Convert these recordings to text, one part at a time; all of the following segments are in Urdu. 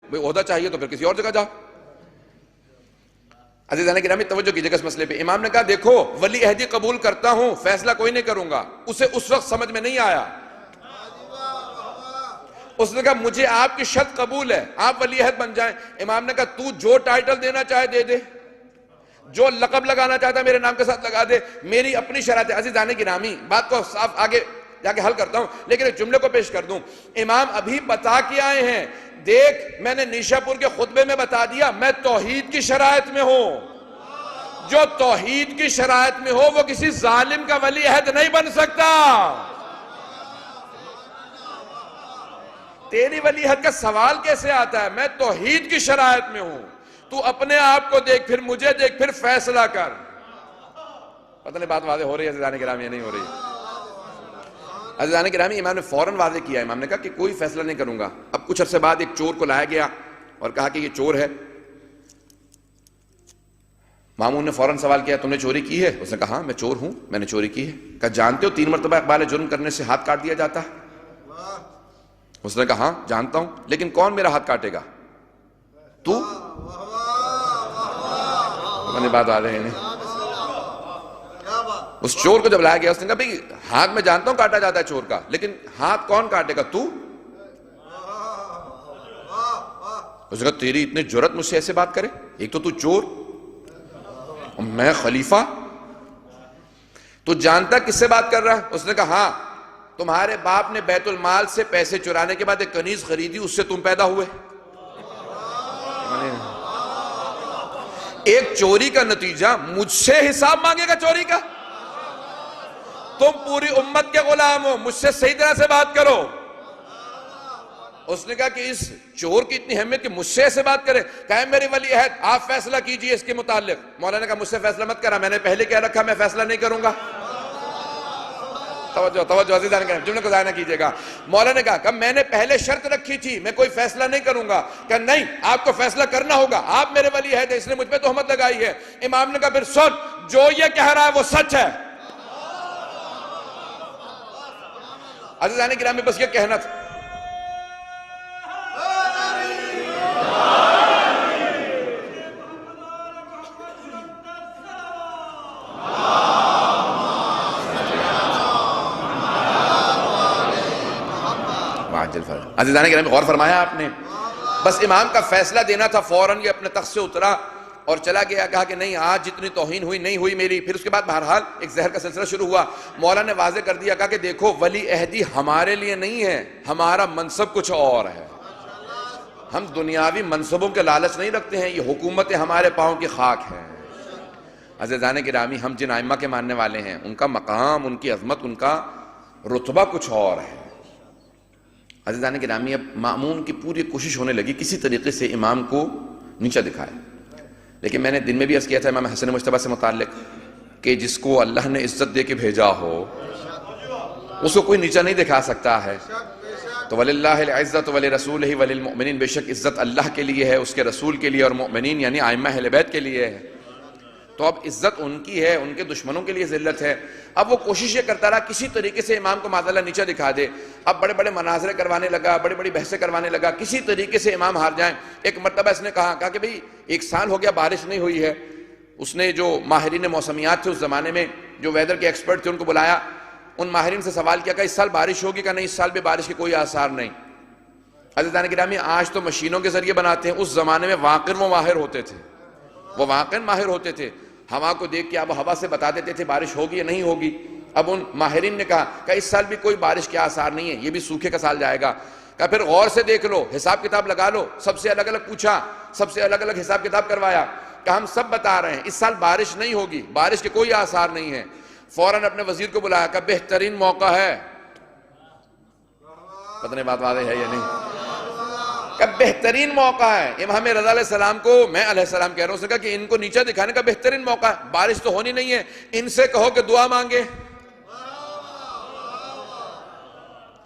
بھئی عہدہ چاہیے تو پھر کسی اور جگہ جاؤ۔ عزیزان گرامی توجہ کیجئے گا اس مسئلے پہ۔ امام نے کہا دیکھو ولی عہدی قبول کرتا ہوں، فیصلہ کوئی نہیں کروں گا۔ اسے اس وقت سمجھ میں نہیں آیا، اس نے کہا مجھے آپ کی شرط قبول ہے، آپ ولی عہد بن جائیں۔ امام نے کہا تو جو ٹائٹل دینا چاہے دے دے، جو لقب لگانا چاہتا ہے میرے نام کے ساتھ لگا دے، میری اپنی شرط ہے۔ عزیزان گرامی بات کو صاف آگے جا کے حل کرتا ہوں، لیکن ایک جملے کو پیش کر دوں۔ امام ابھی بتا کے آئے ہیں، دیکھ میں نے نیشا پور کے خطبے میں بتا دیا میں توحید کی شرائط میں ہوں، جو توحید کی شرائط میں ہو وہ کسی ظالم کا ولی عہد نہیں بن سکتا۔ تیری ولی عہد کا سوال کیسے آتا ہے؟ میں توحید کی شرائط میں ہوں، تو اپنے آپ کو دیکھ، پھر مجھے دیکھ، پھر فیصلہ کر۔ پتہ نہیں بات واضح ہو رہی ہے عزیزان گرامی یا نہیں ہو رہی؟ عزیزان گرامی امام نے فوراً واضح کیا، امام نے کہا کہ کوئی فیصلہ نہیں کروں گا۔ اب کچھ عرصے بعد ایک چور کو لایا گیا اور کہا کہ یہ چور ہے۔ مامون نے فوراً سوال کیا تم نے چوری کی ہے؟ اس نے کہا ہاں میں چور ہوں، میں نے چوری کی ہے۔ کہا جانتے ہو 3 مرتبہ اقبال جرم کرنے سے ہاتھ کاٹ دیا جاتا ہے؟ اس نے کہا ہاں جانتا ہوں، لیکن کون میرا ہاتھ کاٹے گا؟ تو بات آ رہے ہیں اس چور کو جب لایا گیا، اس نے کہا بھئی ہاتھ میں جانتا ہوں کاٹا جاتا ہے چور کا، لیکن ہاتھ کون کاٹے گا؟ تو اس نے کہا تیری اتنی جرأت مجھ سے ایسے بات کرے؟ ایک تو چور، میں خلیفہ، تو جانتا کس سے بات کر رہا ہے؟ اس نے کہا ہاں تمہارے باپ نے بیت المال سے پیسے چرانے کے بعد ایک کنیز خریدی، اس سے تم پیدا ہوئے۔ ایک چوری کا نتیجہ مجھ سے حساب مانگے گا چوری کا؟ تم پوری امت کے غلام ہو، مجھ سے صحیح طرح سے بات کرو۔ اس نے کہا کہ اس چور کی اتنی اہمیت کہ مجھ سے ایسے بات کرے، کہے میری ولی عہد آپ فیصلہ کیجئے اس کے متعلق۔ مولانا نے کہا مجھ سے فیصلہ مت کرا، میں نے پہلے کہہ رکھا میں فیصلہ نہیں کروں گا۔ توجہ عزیزان کرام، جملے کو ضائع نہ کیجئے گا۔ مولانا نے کہا کہ میں نے پہلے شرط رکھی تھی میں کوئی فیصلہ نہیں کروں گا، کہ نہیں آپ کو فیصلہ کرنا ہوگا، آپ میرے ولی عہد ہیں، اس نے مجھ پہ تہمت لگائی ہے۔ امام نے کہا پھر سن، جو یہ کہہ رہا ہے وہ سچ ہے۔ عزیزان گرامی بس یہ کہنا تھا۔ عزیزان گرامی غور فرمایا آپ نے؟ بس امام کا فیصلہ دینا تھا، فوراً یہ اپنے تخت سے اترا اور چلا گیا، کہا کہ نہیں آج جتنی توہین ہوئی نہیں ہوئی میری۔ پھر اس کے بعد بہرحال ایک زہر کا سلسلہ شروع ہوا۔ مولا نے واضح کر دیا، کہا کہ دیکھو ولی عہدی ہمارے لیے نہیں ہے، ہمارا منصب کچھ اور ہے، ہم دنیاوی منصبوں کے لالچ نہیں رکھتے ہیں، یہ حکومت ہمارے پاؤں کی خاک ہے۔ عزیزان گرامی ہم جن ائمہ کے ماننے والے ہیں ان کا مقام، ان کی عظمت، ان کا رتبہ کچھ اور ہے۔ عزیزان گرامی اب مأمون کی پوری کوشش ہونے لگی کسی طریقے سے امام کو نیچا دکھائے، لیکن میں نے دن میں بھی عرض کیا تھا امام حسن مجتبیٰ سے متعلق کہ جس کو اللہ نے عزت دے کے بھیجا ہو اس کو کوئی نیچا نہیں دکھا سکتا ہے۔ تو وَلِلَّهِ الْعِزَّةُ وَلِرَسُولِهِ وَلِلْمُؤْمِنِينَ، بے شک عزت اللہ کے لیے ہے، اس کے رسول کے لیے، اور مؤمنین یعنی ائمہ اہل بیت کے لیے ہے۔ تو اب عزت ان کی ہے، ان کے دشمنوں کے لیے ذلت ہے۔ اب وہ کوشش یہ کرتا رہا کسی طریقے سے امام کو معاذ اللہ نیچا دکھا دے۔ اب بڑے بڑے مناظرے کروانے لگا، بڑی بڑی بحثیں کروانے لگا، کسی طریقے سے امام ہار جائیں۔ ایک مرتبہ اس نے کہا کہ بھئی 1 سال ہو گیا بارش نہیں ہوئی ہے۔ اس نے جو ماہرین موسمیات تھے اس زمانے میں، جو ویدر کے ایکسپرٹ تھے، ان کو بلایا، ان ماہرین سے سوال کیا کہ اس سال بارش ہوگی؟ کہ نہیں اس سال بھی بارش کے کوئی آثار نہیں۔ عزیزان گرامی آج تو مشینوں کے ذریعے بناتے ہیں، اس زمانے میں واقعاً وہ ماہر ہوتے تھے، وہ واقعاً ماہر ہوتے تھے، ہوا کو دیکھ کے آب و ہوا سے بتا دیتے تھے بارش ہوگی یا نہیں ہوگی۔ اب ان ماہرین نے کہا کہ اس سال بھی کوئی بارش کے آثار نہیں ہے، یہ بھی سوکھے کا سال جائے گا۔ کہا پھر غور سے دیکھ لو، حساب کتاب لگا لو، سب سے الگ الگ پوچھا، سب سے الگ الگ حساب کتاب کروایا، کہ ہم سب بتا رہے ہیں اس سال بارش نہیں ہوگی، بارش کے کوئی آثار نہیں ہیں۔ فوراً اپنے وزیر کو بلایا کہ بہترین موقع ہے، پتہ نہیں بات واضح ہے یا نہیں، کہ بہترین موقع ہے۔ امام رضا علیہ السلام کو میں علیہ السلام کہہ رہا ہوں، اس نے کہا کہ ان کو نیچا دکھانے کا بہترین موقع ہے، بارش تو ہونی نہیں ہے، ان سے کہو کہ دعا مانگے۔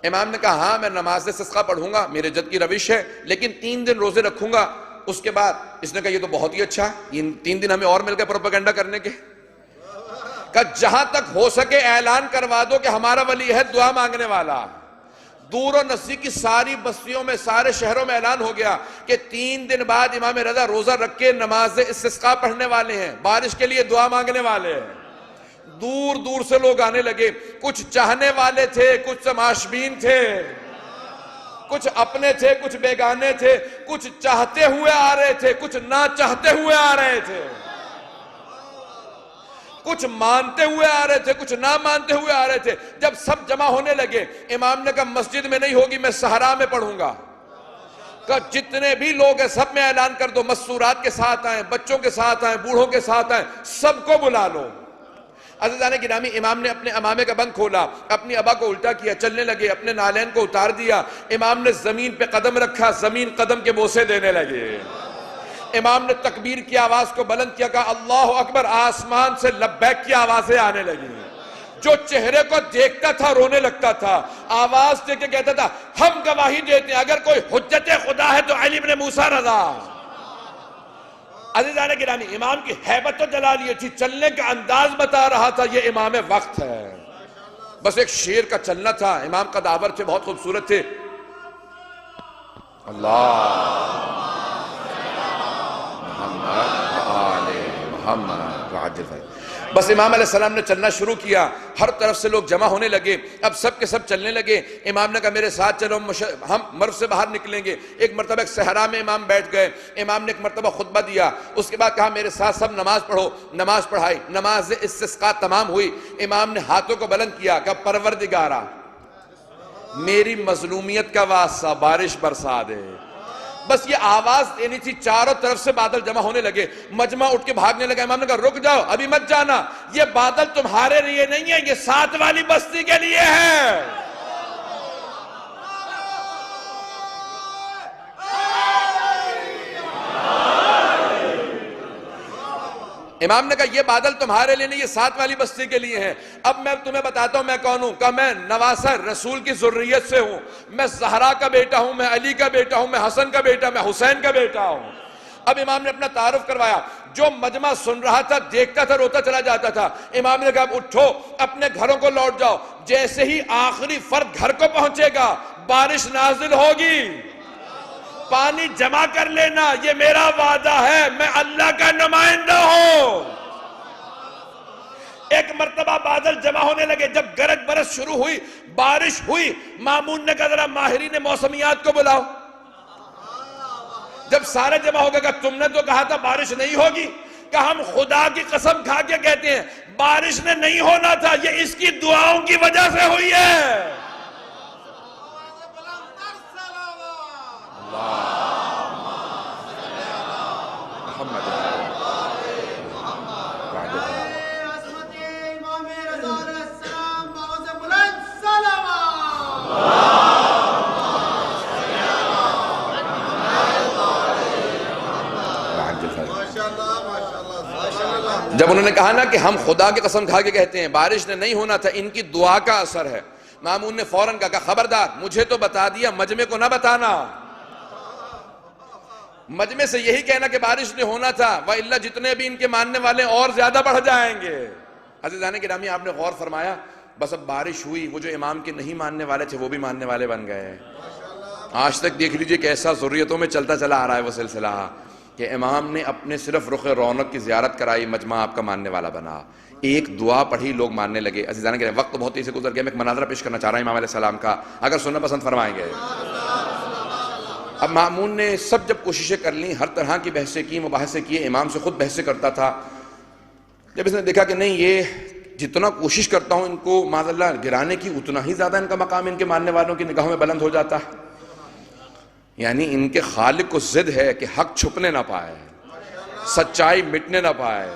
امام نے کہا ہاں میں نماز استسقاء پڑھوں گا، میرے جد کی روش ہے، لیکن 3 دن روزے رکھوں گا۔ اس کے بعد اس نے کہا یہ تو بہت ہی اچھا، ان 3 دن ہمیں اور مل گئے پروپیگنڈا کرنے کے۔ کہ جہاں تک ہو سکے اعلان کروا دو کہ ہمارا ولی عہد دعا مانگنے والا، دور و نزدیک کی ساری بستیوں میں، سارے شہروں میں اعلان ہو گیا کہ 3 دن بعد امام رضا روزہ رکھ کے نماز استسقاء پڑھنے والے ہیں، بارش کے لیے دعا مانگنے والے ہیں۔ دور دور سے لوگ آنے لگے، کچھ چاہنے والے تھے، کچھ تماشبین تھے، کچھ اپنے تھے، کچھ بیگانے تھے، کچھ چاہتے ہوئے آ رہے تھے، کچھ نہ چاہتے ہوئے آ رہے تھے، کچھ مانتے ہوئے آ رہے تھے، کچھ نہ مانتے ہوئے آ رہے تھے۔ جب سب جمع ہونے لگے، امام نے کہا مسجد میں نہیں ہوگی، میں صحرا میں پڑھوں گا۔ کہ جتنے بھی لوگ ہیں سب میں اعلان کر دو، مسورات کے ساتھ آئیں، بچوں کے ساتھ آئیں، بوڑھوں کے ساتھ آئیں، سب کو بلا لو۔ عزیزان گرامی، امام نے اپنے امامے کا بند کھولا، اپنی ابا کو الٹا کیا، چلنے لگے، اپنے نالین کو اتار دیا، امام نے زمین پہ قدم رکھا، زمین قدم کے بوسے دینے لگے۔ امام نے تکبیر کی آواز کو بلند کیا، کہا اللہ اکبر، آسمان سے لبیک کی آوازیں آنے لگی۔ جو چہرے کو دیکھتا تھا رونے لگتا تھا، آواز دے کے کہتا تھا ہم گواہی دیتے ہیں اگر کوئی حجت خدا ہے تو علی بن موسیٰ رضا۔ عزیزان گرامی، امام کی ہیبت و جلالیت تھی، چلنے کا انداز بتا رہا تھا یہ امام وقت ہے۔ بس ایک شیر کا چلنا تھا، امام قداور تھے، بہت خوبصورت تھے۔ اللہ محمد وعجل فرج۔ بس امام علیہ السلام نے چلنا شروع کیا، ہر طرف سے لوگ جمع ہونے لگے، اب سب کے سب چلنے لگے۔ امام نے کہا میرے ساتھ چلو، ہم مرو سے باہر نکلیں گے۔ ایک مرتبہ ایک صحرا میں امام بیٹھ گئے، امام نے ایک مرتبہ خطبہ دیا، اس کے بعد کہا میرے ساتھ سب نماز پڑھو۔ نماز پڑھائی، نماز استسقاء تمام ہوئی، امام نے ہاتھوں کو بلند کیا، کہا پروردگارا میری مظلومیت کا واسطہ بارش برسا دے۔ بس یہ آواز دینی تھی، چاروں طرف سے بادل جمع ہونے لگے، مجمع اٹھ کے بھاگنے لگا۔ امام نے کہا رک جاؤ، ابھی مت جانا، یہ بادل تمہارے لیے نہیں ہے، یہ ساتھ والی بستی کے لیے ہے۔ امام نے کہا یہ بادل تمہارے لیے نہیں، یہ ساتھ والی بستی کے لیے ہیں۔ اب میں تمہیں بتاتا ہوں میں کون ہوں، کہ میں نواسہ رسول کی ذریت سے ہوں، میں زہرا کا بیٹا ہوں، میں علی کا بیٹا ہوں، میں حسن کا بیٹا، میں حسین کا بیٹا ہوں۔ اب امام نے اپنا تعارف کروایا، جو مجمع سن رہا تھا، دیکھتا تھا، روتا چلا جاتا تھا۔ امام نے کہا اب اٹھو، اپنے گھروں کو لوٹ جاؤ، جیسے ہی آخری فرد گھر کو پہنچے گا بارش نازل ہوگی، پانی جمع کر لینا، یہ میرا وعدہ ہے، میں اللہ کا نمائندہ ہوں۔ ایک مرتبہ بادل جمع ہونے لگے، جب گرج برس شروع ہوئی، بارش ہوئی، مامون نے کہا ذرا ماہرین موسمیات کو بلاؤ۔ جب سارے جمع ہو گئے، کہا تم نے تو کہا تھا بارش نہیں ہوگی، کہا ہم خدا کی قسم کھا کے کہتے ہیں بارش نے نہیں ہونا تھا، یہ اس کی دعاؤں کی وجہ سے ہوئی ہے۔ جب انہوں نے کہا نا کہ ہم خدا کی قسم کھا کے کہتے ہیں بارش نے نہیں ہونا تھا، ان کی دعا کا اثر ہے، مامون نے فوراً کہا خبردار مجھے تو بتا دیا، مجمع کو نہ بتانا، مجمع سے یہی کہنا کہ بارش نے ہونا تھا، وَإِلَّا جتنے بھی ان کے ماننے والے اور زیادہ بڑھ جائیں گے۔ عزیزان گرامی، آپ نے غور فرمایا، بس اب بارش ہوئی، وہ جو امام کے نہیں ماننے والے تھے وہ بھی ماننے والے بن گئے۔ آج تک دیکھ لیجئے کیسا ذریتوں میں چلتا چلا آ رہا ہے وہ سلسلہ، کہ امام نے اپنے صرف رخ رونق کی زیارت کرائی، مجمع آپ کا ماننے والا بنا، ایک دعا پڑھی، لوگ ماننے لگے۔ عزیزان کے وقت بہت ہی سے گزر گیا، میں ایک مناظرہ پیش کرنا چاہ رہا ہوں امام علیہ السلام کا، اگر سننا پسند فرمائیں گے۔ اب مامون نے سب جب کوششیں کر لیں، ہر طرح کی بحثیں کی، مباحثے کیے، امام سے خود بحثیں کرتا تھا، جب اس نے دیکھا کہ نہیں یہ جتنا کوشش کرتا ہوں ان کو معاذ اللہ گرانے کی، اتنا ہی زیادہ ان کا مقام ان کے ماننے والوں کی نگاہوں میں بلند ہو جاتا ہے، یعنی ان کے خالق کو ضد ہے کہ حق چھپنے نہ پائے، سچائی مٹنے نہ پائے،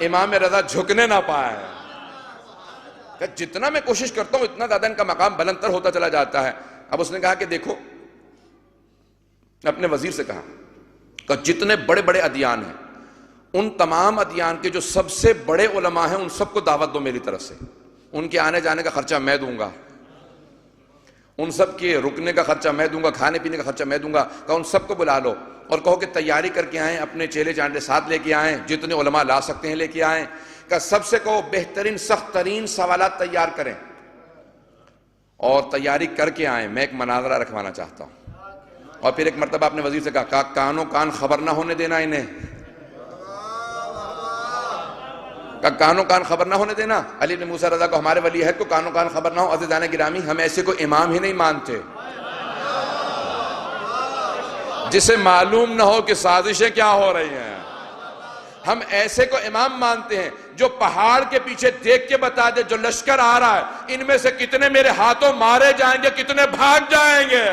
امام رضا جھکنے نہ پائے، کہ جتنا میں کوشش کرتا ہوں اتنا زیادہ ان کا مقام بلند تر ہوتا چلا جاتا ہے۔ اب اس نے کہا کہ دیکھو، اپنے وزیر سے کہا کہ جتنے بڑے بڑے ادیان ہیں، ان تمام ادیان کے جو سب سے بڑے علماء ہیں ان سب کو دعوت دو میری طرف سے، ان کے آنے جانے کا خرچہ میں دوں گا، ان سب کے رکنے کا خرچہ میں دوں گا، کھانے پینے کا خرچہ میں دوں گا، کہ ان سب کو بلا لو اور کہو کہ تیاری کر کے آئیں، اپنے چیلے چانڈے ساتھ لے کے آئیں، جتنے علماء لا سکتے ہیں لے کے آئیں، کہ سب سے کہو بہترین سخت ترین سوالات تیار کریں، اور تیاری کر کے آئیں، میں ایک مناظرہ رکھوانا چاہتا ہوں. اور پھر ایک مرتبہ آپ نے وزیر سے کہا کانوں کان خبر نہ ہونے دینا انہیں، کانوں کان خبر نہ ہونے دینا. علی بن موسیٰ رضا کو، ہمارے ولی عہد کو کانوں کان خبر نہ ہو. عزیزان گرامی، ہم ایسے کو امام ہی نہیں مانتے جسے معلوم نہ ہو کہ سازشیں کیا ہو رہی ہیں. ہم ایسے کو امام مانتے ہیں جو پہاڑ کے پیچھے دیکھ کے بتا دے جو لشکر آ رہا ہے ان میں سے کتنے میرے ہاتھوں مارے جائیں گے، کتنے بھاگ جائیں گے.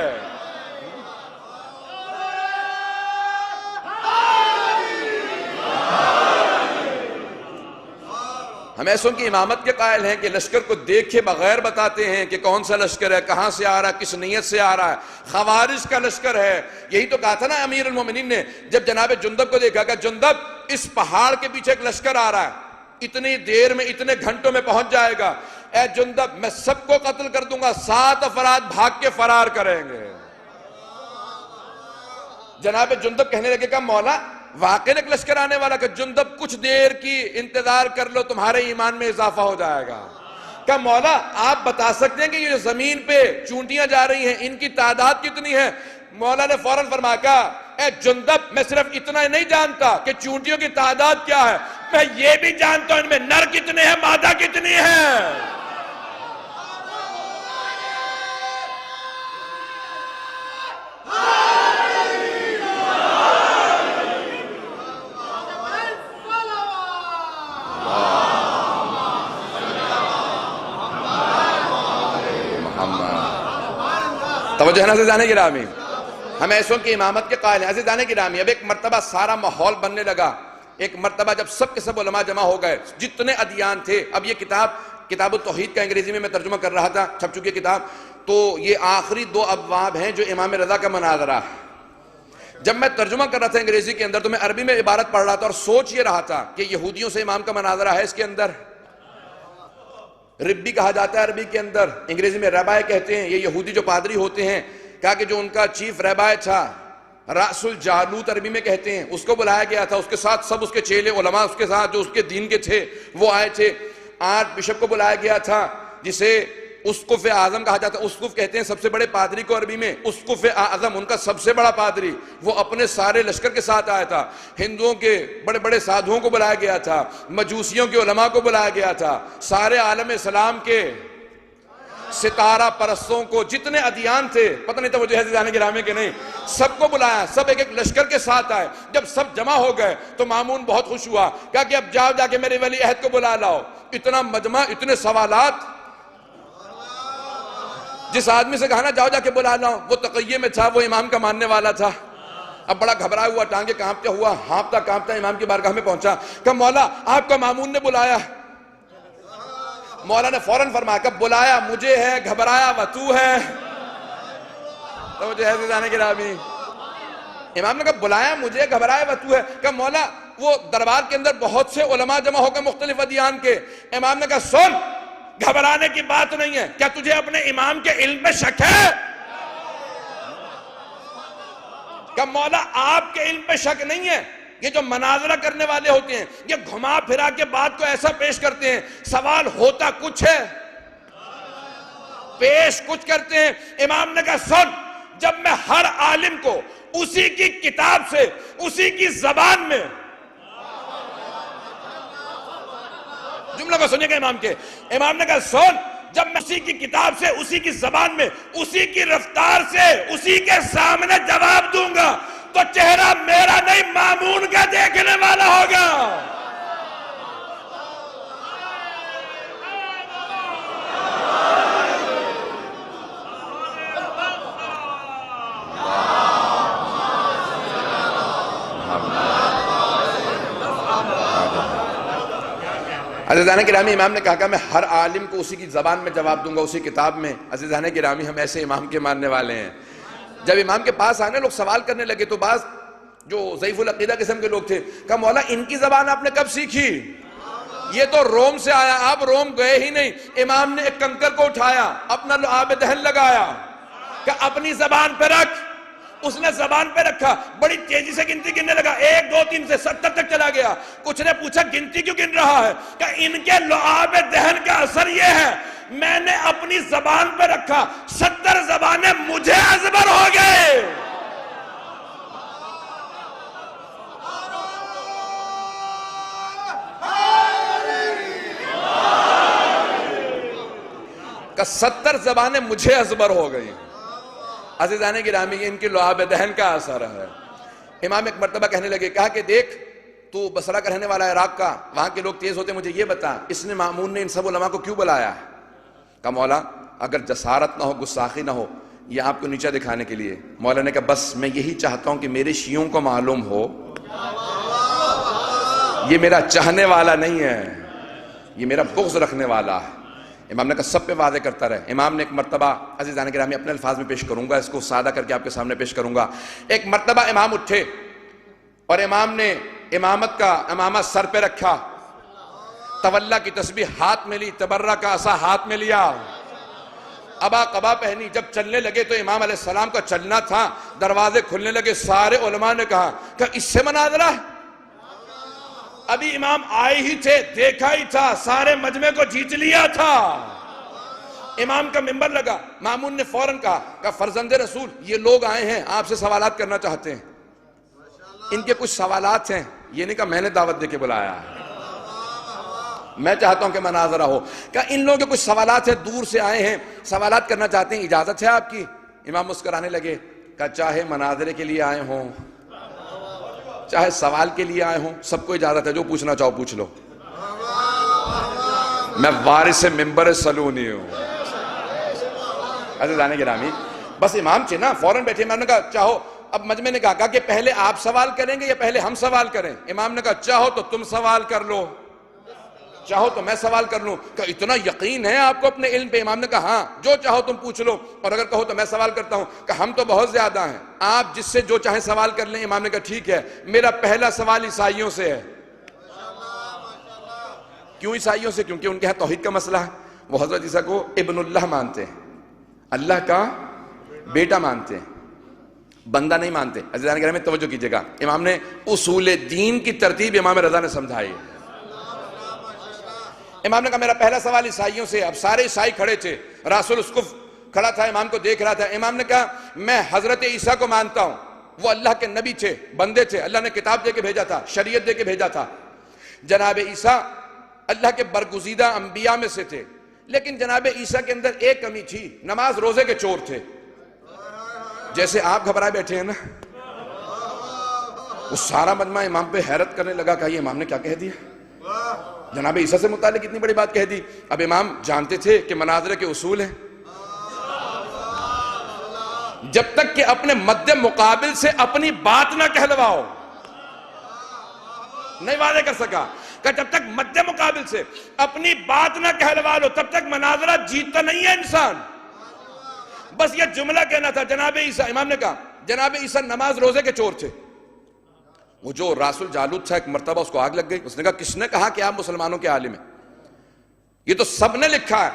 ہم ایسوں کی امامت کے قائل ہیں کہ لشکر کو دیکھے بغیر بتاتے ہیں کہ کون سا لشکر ہے، کہاں سے آ رہا ہے، کس نیت سے آ رہا ہے. خوارج کا لشکر ہے. یہی تو کہا تھا نا امیر المومنین نے جب جناب جندب کو دیکھا کہ جندب اس پہاڑ کے پیچھے ایک لشکر آ رہا ہے، اتنی دیر میں اتنے گھنٹوں میں پہنچ جائے گا. اے جندب میں سب کو قتل کر دوں گا، 7 افراد بھاگ کے فرار کریں گے. جناب جندب کہنے لگے کہ مولا واقعی ایک لشکر آنے والا، کہ جندب کچھ دیر کی انتظار کر لو تمہارے ایمان میں اضافہ ہو جائے گا. کہ مولا آپ بتا سکتے ہیں کہ یہ جو زمین پہ چونٹیاں جا رہی ہیں ان کی تعداد کتنی ہے؟ مولا نے فوراً فرمایا کہا اے جندب میں صرف اتنا ہی نہیں جانتا کہ چونٹیوں کی تعداد کیا ہے، میں یہ بھی جانتا ہوں ان میں نر کتنے ہیں، مادہ کتنی ہے. توجہ ہے نا عزیزان گرامی، ہم ایسوں کی امامت کے قائل ہیں. عزیزان گرامی، اب ایک مرتبہ سارا ماحول بننے لگا. ایک مرتبہ جب سب کے سب علماء جمع ہو گئے، جتنے ادیان تھے. اب یہ کتاب التوحید کا انگریزی میں ترجمہ کر رہا تھا، چھپ چکی کتاب. تو یہ آخری 2 ابواب ہیں جو امام رضا کا مناظرہ ہے. جب میں ترجمہ کر رہا تھا انگریزی کے اندر تو میں عربی میں عبارت پڑھ رہا تھا اور سوچ یہ رہا تھا کہ یہودیوں سے امام کا مناظرہ ہے. اس کے اندر ربی کہا جاتا ہے عربی کے اندر، انگریزی میں ربائے کہتے ہیں. یہ یہودی جو پادری ہوتے ہیں، کہا کہ جو ان کا چیف ربائے تھا، رأس الجالوت عربی میں کہتے ہیں، اس کو بلایا گیا تھا. اس کے ساتھ سب اس کے چیلے علماء اس کے ساتھ جو اس کے دین کے تھے وہ آئے تھے. 8 بشپ کو بلایا گیا تھا جسے اسقف اعظم کہا جاتا ہے. اسقف کہتے ہیں سب سے بڑے پادری کو عربی میں. اسقف اعظم ان کا سب سے بڑا پادری، وہ اپنے سارے لشکر کے ساتھ آیا تھا. ہندوؤں کے بڑے بڑے سادھوؤں کو بلایا گیا تھا، مجوسیوں کے علماء کو بلایا گیا تھا، سارے عالم اسلام کے ستارہ پرستوں کو، جتنے ادیان تھے، پتہ نہیں توجہ ہے عزیزان گرامی کے نہیں، سب کو بلایا. سب ایک ایک لشکر کے ساتھ آئے. جب سب جمع ہو گئے تو مامون بہت خوش ہوا، کہا کہ اب جا کے میرے ولی عہد کو بلا لاؤ. اتنا مجمع، اتنے سوالات. جس آدمی سے کہا نا جاؤ جا کے بلا لاؤ، وہ تقیہ میں تھا، وہ امام کا ماننے والا تھا. اب بڑا گھبرایا ہوا، ٹانگیں کانپتا ہوا، ہانپتا کانپتا امام کی بارگاہ میں پہنچا. کہ مولا آپ کا مامون نے بلایا. مولا نے فوراً فرمایا کہ بلایا مجھے ہے، گھبرایا و تو ہے. توجہ ہے عزیزان گرامی، امام نے کہا بلایا مجھے، گھبرایا و تو ہے. کہ مولا وہ دربار کے اندر بہت سے علماء جمع ہو گئے مختلف ادیان کے. امام نے کہا سن، گھبرانے کی بات نہیں ہے. کیا تجھے اپنے امام کے علم میں شک ہے؟ کہ مولا آپ کے علم پہ شک نہیں ہے. یہ جو مناظرہ کرنے والے ہوتے ہیں یہ گھما پھرا کے بات کو ایسا پیش کرتے ہیں، سوال ہوتا کچھ ہے، پیش کچھ کرتے ہیں. امام نے کہا سن، جب میں ہر عالم کو اسی کی کتاب سے، اسی کی زبان میں، جملہ کو سنیے گا امام کے، امام نے کہا سن، جب میں اسی کی کتاب سے، اسی کی زبان میں، اسی کی رفتار سے، اسی کے سامنے جواب دوں گا تو چہرہ میرا نہیں مامون کا دیکھنے والا ہوگا. عزیزان گرامی، امام نے کہا کہ میں ہر عالم کو اسی کی زبان میں جواب دوں گا، اسی کتاب میں. عزیزان گرامی، ہم ایسے امام کے ماننے والے ہیں. جب امام کے پاس آنے لوگ سوال کرنے لگے تو بعض جو ضعیف العقیدہ قسم کے لوگ تھے کہا مولا ان کی زبان آپ نے کب سیکھی؟ یہ تو روم سے آیا، آپ روم گئے ہی نہیں. امام نے ایک کنکر کو اٹھایا، اپنا لعاب دہن لگایا کہ اپنی زبان پہ رکھ. اس نے زبان پہ رکھا، بڑی تیزی سے گنتی گننے لگا، 1 2 3 سے 70 تک چلا گیا. کچھ نے پوچھا گنتی کیوں گن رہا ہے؟ کہ ان کے لعاب دہن کا اثر یہ ہے میں نے اپنی زبان پہ رکھا، 70 زبانیں مجھے ازبر ہو گئے. کہ 70 زبانیں مجھے ازبر ہو گئی. عزیزان گرامی، ان کی لعاب دہن کا اثر ہے. امام ایک مرتبہ کہنے لگے، کہا کہ دیکھ تو بصرہ کا رہنے والا ہے، عراق کا، وہاں کے لوگ تیز ہوتے، مجھے یہ بتا اس نے مامون نے ان سب علماء کو کیوں بلایا ہے؟ کہا مولا اگر جسارت نہ ہو، گستاخی نہ ہو، یہ آپ کو نیچا دکھانے کے لیے. مولا نے کہا بس میں یہی چاہتا ہوں کہ میرے شیعوں کو معلوم ہو یہ میرا چاہنے والا نہیں ہے، یہ میرا بغض رکھنے والا ہے. امام نے کہا سب پہ واضح کرتا رہے. امام نے ایک مرتبہ، عزیزان گرامی اپنے الفاظ میں پیش کروں گا، اس کو سادہ کر کے آپ کے سامنے پیش کروں گا. ایک مرتبہ امام اٹھے اور امام نے امامت کا امامہ سر پہ رکھا، تولا کی تسبیح ہاتھ میں لی، تبرہ کا عصا ہاتھ میں لیا، ابا قبا پہنی. جب چلنے لگے تو امام علیہ السلام کا چلنا تھا، دروازے کھلنے لگے. سارے علماء نے کہا کہ اس سے مناظرہ ہے؟ ابھی امام آئے ہی تھے، دیکھا ہی تھا، سارے مجمع کو جیت لیا تھا. امام کا منبر لگا. مامون نے فوراً کہا کہ فرزند رسول یہ لوگ آئے ہیں آپ سے سوالات کرنا چاہتے ہیں، ان کے کچھ سوالات ہیں. یہ نہیں کہا میں نے دعوت دے کے بلایا ہے، میں چاہتا ہوں کہ مناظرہ ہو. کہ ان لوگوں کے کچھ سوالات ہیں، دور سے آئے ہیں، سوالات کرنا چاہتے ہیں، اجازت ہے آپ کی؟ امام مسکرانے لگے. کہ چاہے مناظرے کے لیے آئے ہوں چاہے سوال کے لیے آئے ہوں، سب کو اجازت ہے، جو پوچھنا چاہو پوچھ لو. میں وارث منبر سلونی ہوں. عزیزان گرامی بس امام تھے نا، فوراً بیٹھے. امام نے کہا چاہو. اب مجمع نے کہا کہ پہلے آپ سوال کریں گے یا پہلے ہم سوال کریں؟ امام نے کہا چاہو تو تم سوال کر لو، چاہو تو میں سوال کر لوں. کہ اتنا یقین ہے آپ کو اپنے علم پہ؟ امام نے کہا ہاں، جو چاہو تم پوچھ لو، اور اگر کہو تو میں سوال کرتا ہوں. کہ ہم تو بہت زیادہ ہیں، آپ جس سے جو چاہیں سوال کر لیں. امام نے کہا ٹھیک ہے، میرا پہلا سوال عیسائیوں سے ہے. کیوں عیسائیوں سے؟ کیونکہ ان کے ہاں توحید کا مسئلہ ہے. وہ حضرت عیسیٰ کو ابن اللہ مانتے ہیں، اللہ کا بیٹا مانتے ہیں، بندہ نہیں مانتے. عزیزان گرامی توجہ کیجئے گا، امام نے اصول دین کی ترتیب امام رضا نے سمجھائی. امام نے کہا میرا پہلا سوال عیسائیوں سے. اب سارے عیسائی کھڑے تھے، رسول اسقف کھڑا تھا، امام کو دیکھ رہا تھا. امام نے کہا میں حضرت عیسیٰ کو مانتا ہوں، وہ اللہ کے نبی تھے، بندے تھے، اللہ نے کتاب دے کے بھیجا تھا، شریعت دے کے بھیجا تھا. جناب عیسیٰ اللہ کے برگزیدہ انبیاء میں سے تھے، لیکن جناب عیسیٰ کے اندر ایک کمی تھی، نماز روزے کے چور تھے. جیسے آپ گھبرائے بیٹھے ہیں نا. وہ سارا مجمع امام پہ حیرت کرنے لگا کہ یہ امام نے کیا کہہ دیا، جناب عیسیٰ سے متعلق اتنی بڑی بات کہہ دی. اب امام جانتے تھے کہ مناظرے کے اصول ہیں، جب تک کہ اپنے مد مقابل سے اپنی بات نہ کہلواؤ. نہیں واضح کر سکا کہ جب تک مد مقابل سے اپنی بات نہ کہلوا لو تب تک مناظرہ جیتتا نہیں ہے انسان. بس یہ جملہ کہنا تھا. جناب عیسیٰ، امام نے کہا جناب عیسیٰ نماز روزے کے چور تھے. وہ جو راسل جالوت تھا، ایک مرتبہ اس کو آگ لگ گئی. اس نے کہا کس نے کہا کہ آپ مسلمانوں کے عالم ہیں؟ یہ تو سب نے لکھا ہے.